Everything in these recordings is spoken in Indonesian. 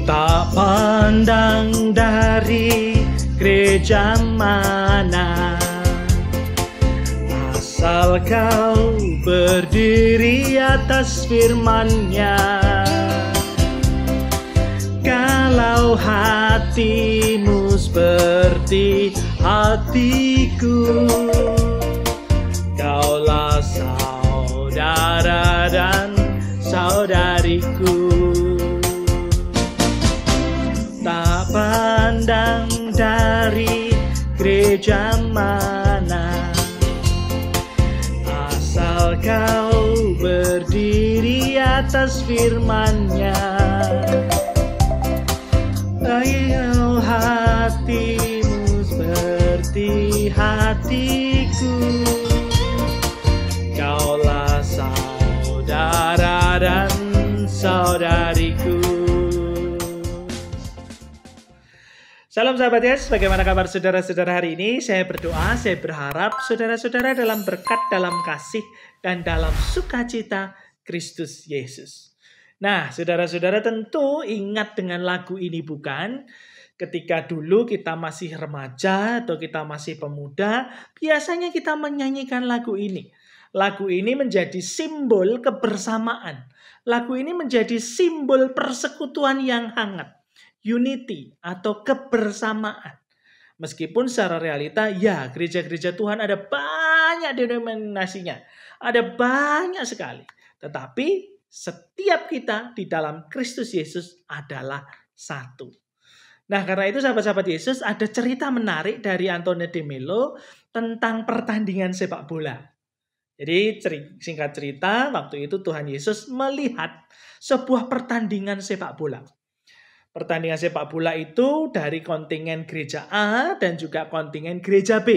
Tak pandang dari gereja mana, asal kau berdiri atas firman-Nya. Kalau hatimu seperti hatiku, kaulah saudara dan saudariku. Tak pandang dari gereja mana, asal kau berdiri atas firman-Nya. Kalau hatimu seperti hatiku, kaulah saudara dan saudariku. Salam sahabat Yes, bagaimana kabar saudara-saudara hari ini? Saya berdoa, saya berharap saudara-saudara dalam berkat, dalam kasih, dan dalam sukacita Kristus Yesus. Nah, saudara-saudara tentu ingat dengan lagu ini bukan? Ketika dulu kita masih remaja atau kita masih pemuda, biasanya kita menyanyikan lagu ini. Lagu ini menjadi simbol kebersamaan. Lagu ini menjadi simbol persekutuan yang hangat. Unity atau kebersamaan. Meskipun secara realita, ya gereja-gereja Tuhan ada banyak denominasinya. Ada banyak sekali. Tetapi setiap kita di dalam Kristus Yesus adalah satu. Nah, karena itu sahabat-sahabat Yesus, ada cerita menarik dari Anthony de Mello tentang pertandingan sepak bola. Jadi singkat cerita, waktu itu Tuhan Yesus melihat sebuah pertandingan sepak bola. Pertandingan sepak bola itu dari kontingen gereja A dan juga kontingen gereja B.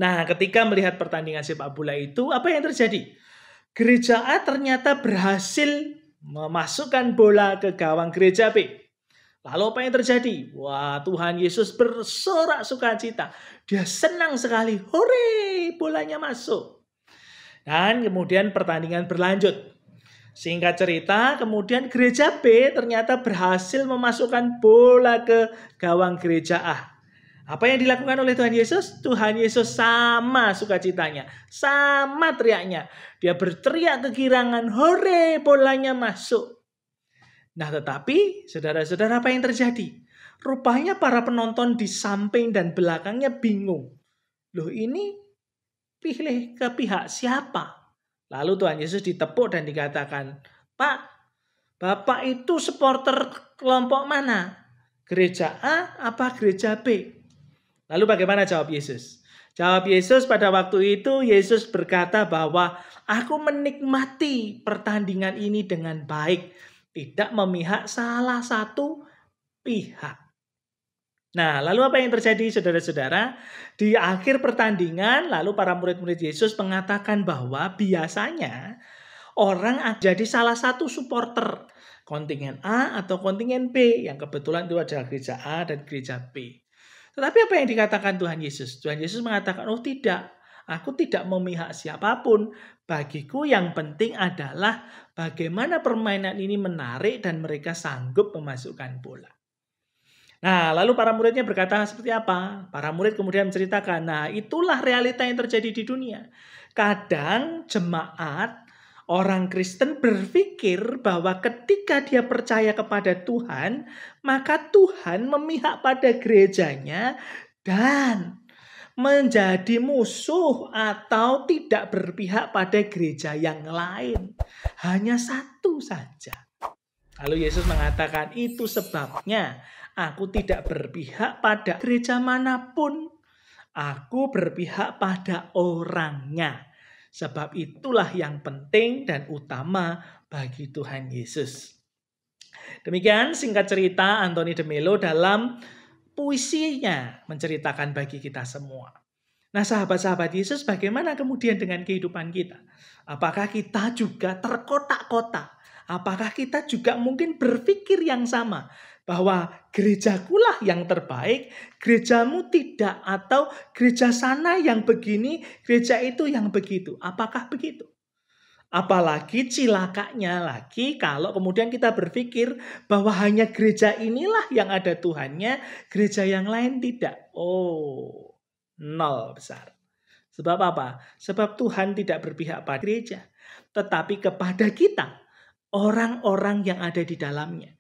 Nah, ketika melihat pertandingan sepak bola itu, apa yang terjadi? Gereja A ternyata berhasil memasukkan bola ke gawang gereja B. Lalu apa yang terjadi? Wah, Tuhan Yesus bersorak sukacita. Dia senang sekali. Hore, bolanya masuk. Dan kemudian pertandingan berlanjut. Singkat cerita, kemudian gereja B ternyata berhasil memasukkan bola ke gawang gereja A. Apa yang dilakukan oleh Tuhan Yesus? Tuhan Yesus sama sukacitanya, sama teriaknya. Dia berteriak kegirangan, hore, bolanya masuk. Nah, tetapi saudara-saudara, apa yang terjadi? Rupanya para penonton di samping dan belakangnya bingung. Loh, ini pilih ke pihak siapa? Lalu Tuhan Yesus ditepuk dan dikatakan, Pak, Bapak itu supporter kelompok mana? Gereja A apa gereja B? Lalu bagaimana jawab Yesus? Jawab Yesus pada waktu itu, Yesus berkata bahwa aku menikmati pertandingan ini dengan baik. Tidak memihak salah satu pihak. Nah, lalu apa yang terjadi saudara-saudara? Di akhir pertandingan, lalu para murid-murid Yesus mengatakan bahwa biasanya orang jadi salah satu supporter kontingen A atau kontingen B, yang kebetulan itu adalah gereja A dan gereja B. Tetapi apa yang dikatakan Tuhan Yesus? Tuhan Yesus mengatakan, oh tidak, aku tidak memihak siapapun. Bagiku yang penting adalah bagaimana permainan ini menarik dan mereka sanggup memasukkan bola. Nah, lalu para muridnya berkata seperti apa? Para murid kemudian menceritakan, nah itulah realita yang terjadi di dunia. Kadang jemaat, orang Kristen berpikir bahwa ketika dia percaya kepada Tuhan, maka Tuhan memihak pada gerejanya dan menjadi musuh atau tidak berpihak pada gereja yang lain. Hanya satu saja. Lalu Yesus mengatakan, itu sebabnya aku tidak berpihak pada gereja manapun. Aku berpihak pada orangnya. Sebab itulah yang penting dan utama bagi Tuhan Yesus. Demikian singkat cerita Anthony de Mello dalam puisinya menceritakan bagi kita semua. Nah, sahabat-sahabat Yesus, bagaimana kemudian dengan kehidupan kita? Apakah kita juga terkotak-kotak? Apakah kita juga mungkin berpikir yang sama? Bahwa gerejakulah yang terbaik, gerejamu tidak, atau gereja sana yang begini, gereja itu yang begitu. Apakah begitu? Apalagi cilakanya lagi kalau kemudian kita berpikir bahwa hanya gereja inilah yang ada Tuhannya, gereja yang lain tidak. Oh, nol besar. Sebab apa? Sebab Tuhan tidak berpihak pada gereja, tetapi kepada kita, orang-orang yang ada di dalamnya.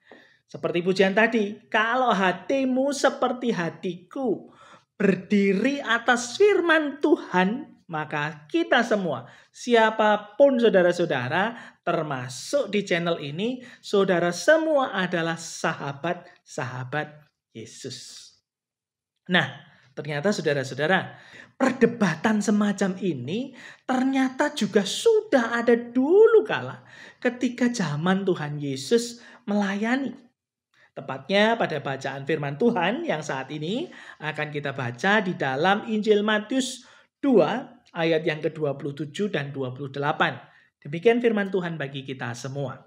Seperti pujian tadi, kalau hatimu seperti hatiku, berdiri atas firman Tuhan, maka kita semua, siapapun saudara-saudara, termasuk di channel ini, saudara semua adalah sahabat-sahabat Yesus. Nah, ternyata saudara-saudara, perdebatan semacam ini ternyata juga sudah ada dulu kala ketika zaman Tuhan Yesus melayani. Tepatnya pada bacaan firman Tuhan yang saat ini akan kita baca di dalam Injil Matius 2 ayat yang ke-27 dan 28. Demikian firman Tuhan bagi kita semua.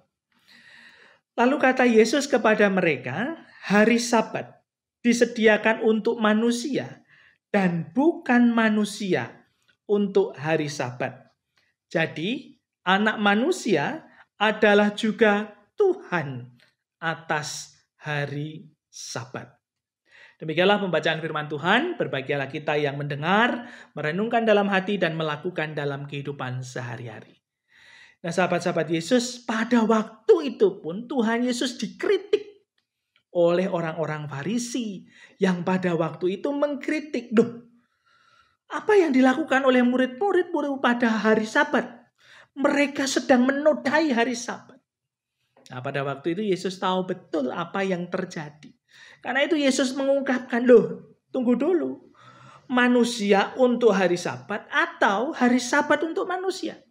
Lalu kata Yesus kepada mereka, hari Sabat disediakan untuk manusia dan bukan manusia untuk hari Sabat. Jadi anak manusia adalah juga Tuhan atas hari Sabat. Demikianlah pembacaan firman Tuhan. Berbahagialah kita yang mendengar, merenungkan dalam hati dan melakukan dalam kehidupan sehari-hari. Nah, sahabat-sahabat Yesus, pada waktu itu pun Tuhan Yesus dikritik oleh orang-orang Farisi yang pada waktu itu mengkritik, apa yang dilakukan oleh murid-murid pada hari Sabat? Mereka sedang menodai hari Sabat. Nah, pada waktu itu Yesus tahu betul apa yang terjadi. Karena itu Yesus mengungkapkan, tunggu dulu. Manusia untuk hari Sabat atau hari Sabat untuk manusia?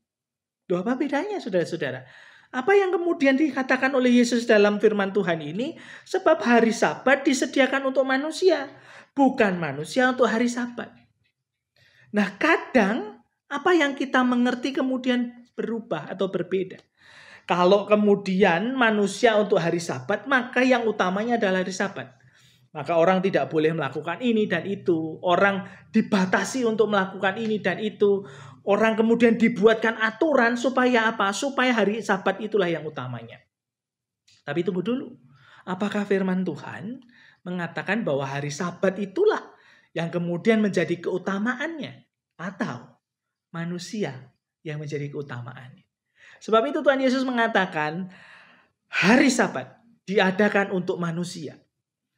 Apa bedanya saudara-saudara? Apa yang kemudian dikatakan oleh Yesus dalam firman Tuhan ini? Sebab hari Sabat disediakan untuk manusia, bukan manusia untuk hari Sabat. Nah, kadang apa yang kita mengerti kemudian berubah atau berbeda. Kalau kemudian manusia untuk hari Sabat, maka yang utamanya adalah hari Sabat. Maka orang tidak boleh melakukan ini dan itu. Orang dibatasi untuk melakukan ini dan itu. Orang kemudian dibuatkan aturan supaya apa? Supaya hari Sabat itulah yang utamanya. Tapi tunggu dulu. Apakah firman Tuhan mengatakan bahwa hari Sabat itulah yang kemudian menjadi keutamaannya? Atau manusia yang menjadi keutamaannya? Sebab itu Tuhan Yesus mengatakan hari Sabat diadakan untuk manusia.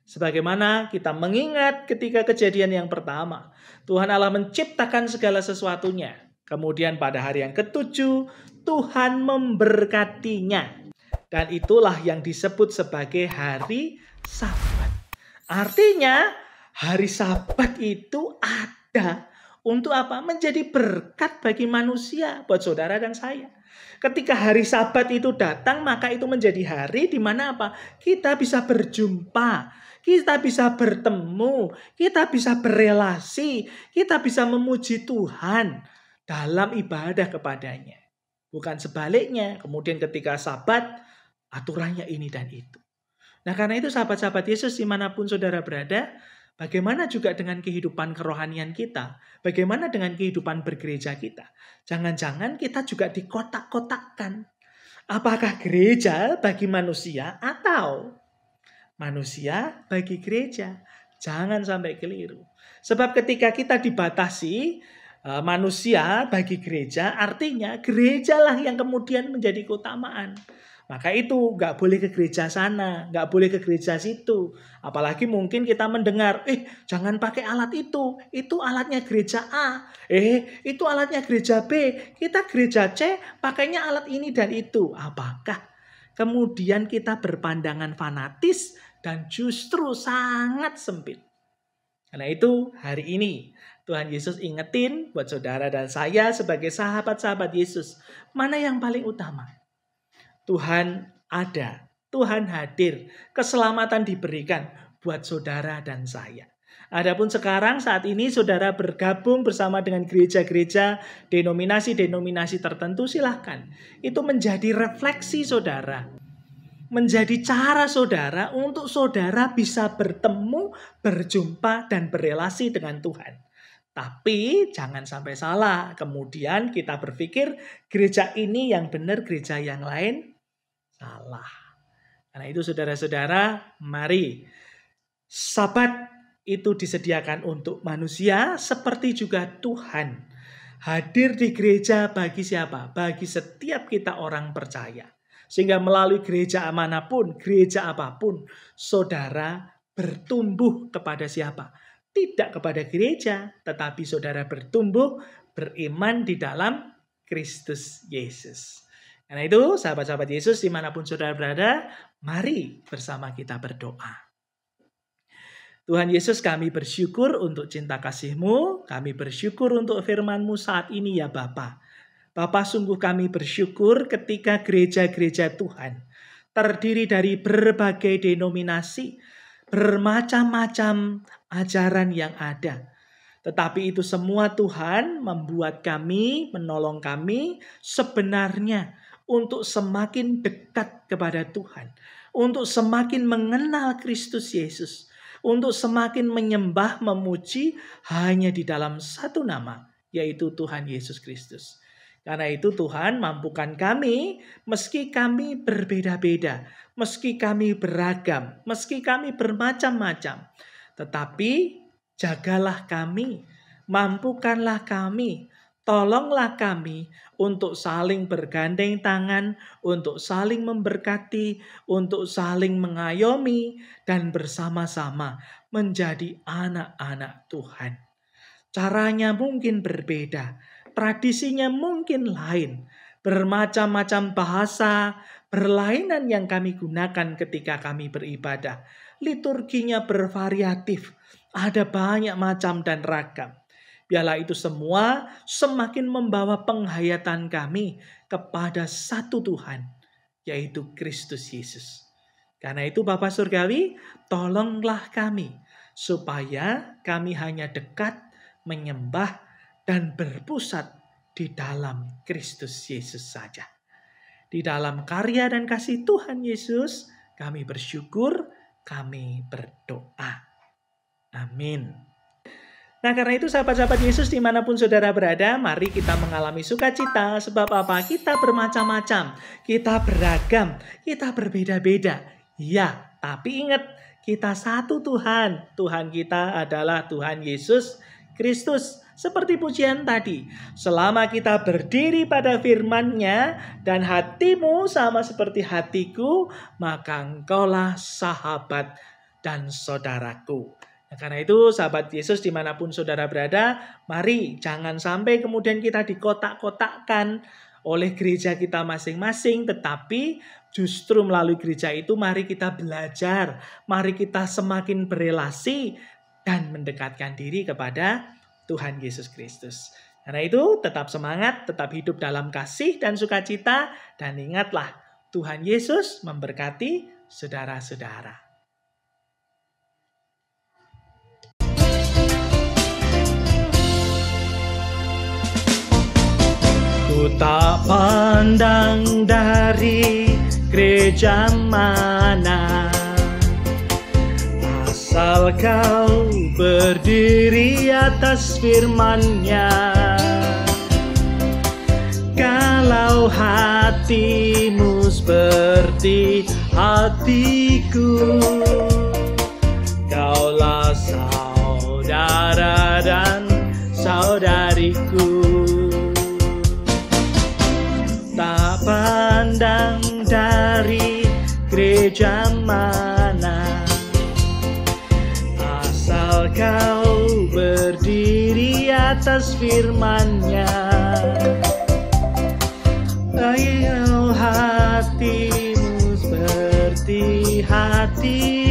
Sebagaimana kita mengingat ketika kejadian yang pertama. Tuhan Allah menciptakan segala sesuatunya. Kemudian pada hari yang ketujuh Tuhan memberkatinya. Dan itulah yang disebut sebagai hari Sabat. Artinya hari Sabat itu ada untuk apa? Menjadi berkat bagi manusia, buat saudara dan saya. Ketika hari Sabat itu datang, maka itu menjadi hari di mana apa? Kita bisa berjumpa, kita bisa bertemu, kita bisa berelasi, kita bisa memuji Tuhan dalam ibadah kepadanya. Bukan sebaliknya, kemudian ketika Sabat, aturannya ini dan itu. Nah, karena itu sahabat-sahabat Yesus dimanapun saudara berada, bagaimana juga dengan kehidupan kerohanian kita? Bagaimana dengan kehidupan bergereja kita? Jangan-jangan kita juga dikotak-kotakkan. Apakah gereja bagi manusia atau manusia bagi gereja? Jangan sampai keliru. Sebab ketika kita dibatasi manusia bagi gereja, artinya gerejalah yang kemudian menjadi keutamaan. Maka itu nggak boleh ke gereja sana, nggak boleh ke gereja situ. Apalagi mungkin kita mendengar, jangan pakai alat itu alatnya gereja A. Itu alatnya gereja B. Kita gereja C pakainya alat ini dan itu. Apakah kemudian kita berpandangan fanatis dan justru sangat sempit? Karena itu hari ini Tuhan Yesus ingetin buat saudara dan saya sebagai sahabat-sahabat Yesus. Mana yang paling utama? Tuhan ada, Tuhan hadir, keselamatan diberikan buat saudara dan saya. Adapun sekarang saat ini saudara bergabung bersama dengan gereja-gereja, denominasi-denominasi tertentu, silahkan. Itu menjadi refleksi saudara. Menjadi cara saudara untuk saudara bisa bertemu, berjumpa, dan berelasi dengan Tuhan. Tapi jangan sampai salah. Kemudian kita berpikir gereja ini yang benar, gereja yang lain salah. Karena itu saudara-saudara, mari Sabat itu disediakan untuk manusia seperti juga Tuhan hadir di gereja bagi siapa? Bagi setiap kita orang percaya. Sehingga melalui gereja manapun, gereja apapun, saudara bertumbuh kepada siapa? Tidak kepada gereja, tetapi saudara bertumbuh beriman di dalam Kristus Yesus. Karena itu, sahabat-sahabat Yesus dimanapun saudara berada, mari bersama kita berdoa. Tuhan Yesus, kami bersyukur untuk cinta kasih-Mu, kami bersyukur untuk firman-Mu saat ini ya Bapa. Bapa, sungguh kami bersyukur ketika gereja-gereja Tuhan terdiri dari berbagai denominasi, bermacam-macam ajaran yang ada. Tetapi itu semua Tuhan membuat kami, menolong kami sebenarnya untuk semakin dekat kepada Tuhan, untuk semakin mengenal Kristus Yesus, untuk semakin menyembah, memuji hanya di dalam satu nama, yaitu Tuhan Yesus Kristus. Karena itu Tuhan mampukan kami, meski kami berbeda-beda, meski kami beragam, meski kami bermacam-macam. Tetapi jagalah kami, mampukanlah kami, tolonglah kami untuk saling bergandeng tangan, untuk saling memberkati, untuk saling mengayomi, dan bersama-sama menjadi anak-anak Tuhan. Caranya mungkin berbeda, tradisinya mungkin lain, bermacam-macam bahasa, berlainan yang kami gunakan ketika kami beribadah. Liturginya bervariatif, ada banyak macam dan ragam. Biarlah itu semua semakin membawa penghayatan kami kepada satu Tuhan, yaitu Kristus Yesus. Karena itu Bapa Surgawi, tolonglah kami, supaya kami hanya dekat, menyembah, dan berpusat di dalam Kristus Yesus saja. Di dalam karya dan kasih Tuhan Yesus, kami bersyukur, kami berdoa. Amin. Nah, karena itu sahabat-sahabat Yesus dimanapun saudara berada, mari kita mengalami sukacita. Sebab apa? Kita bermacam-macam, kita beragam, kita berbeda-beda. Ya, tapi ingat, kita satu Tuhan. Tuhan kita adalah Tuhan Yesus Kristus. Seperti pujian tadi, selama kita berdiri pada firman-Nya dan hatimu sama seperti hatiku, maka engkaulah sahabat dan saudaraku. Nah, karena itu sahabat Yesus dimanapun saudara berada, mari jangan sampai kemudian kita dikotak-kotakkan oleh gereja kita masing-masing, tetapi justru melalui gereja itu mari kita belajar, mari kita semakin berelasi dan mendekatkan diri kepada Tuhan Yesus Kristus. Karena itu tetap semangat, tetap hidup dalam kasih dan sukacita, dan ingatlah Tuhan Yesus memberkati saudara-saudara. Ku tak pandang dari gereja mana, asal kau berdiri atas firman-Nya. Kalau hatimu seperti hatiku, kaulah saudara dan saudariku. Tak pandang dari gereja mana, asal kau berdiri atas firman-Nya. Kalau hatimu seperti hati